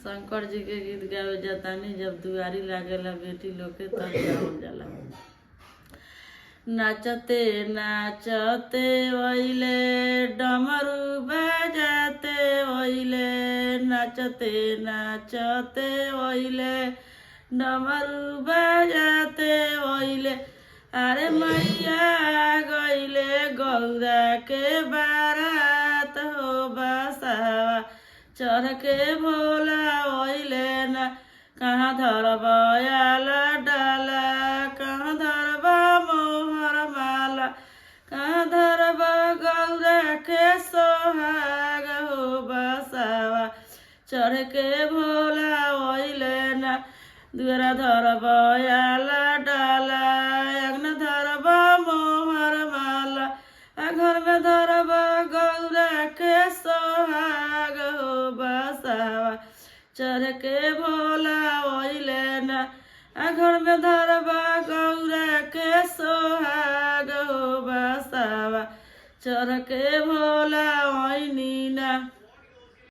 शंकर जी के गीत गावे जातानी जब दुआरी लागेला बेटी लोग के तब गावल जाला। नाचते नाचते ओइले डमरू बजाते ओइले, नाचते नाचते ओइले डमरू बजाते ओइले। अरे मैया गइले गौरा के बारात हो बसावा चढ़ के भोला ओइले ना। कहाँ धरबा आला डाला, कहाँ धरबा मोहर माला, कहाँ धरबा गौरा के सोहाग हो बसावा चढ़ के भोला ओइले ना। दुअरा धरबा आला डाला, अंगना धरबा मोहर माला, घर में धरबा गौरा के सोहाग हो बसावा चढ़ के भोला ओइले ना। घर में धरबा गौरा के सोहाग हो बसावा चढ़ के भोला ओइनी ना।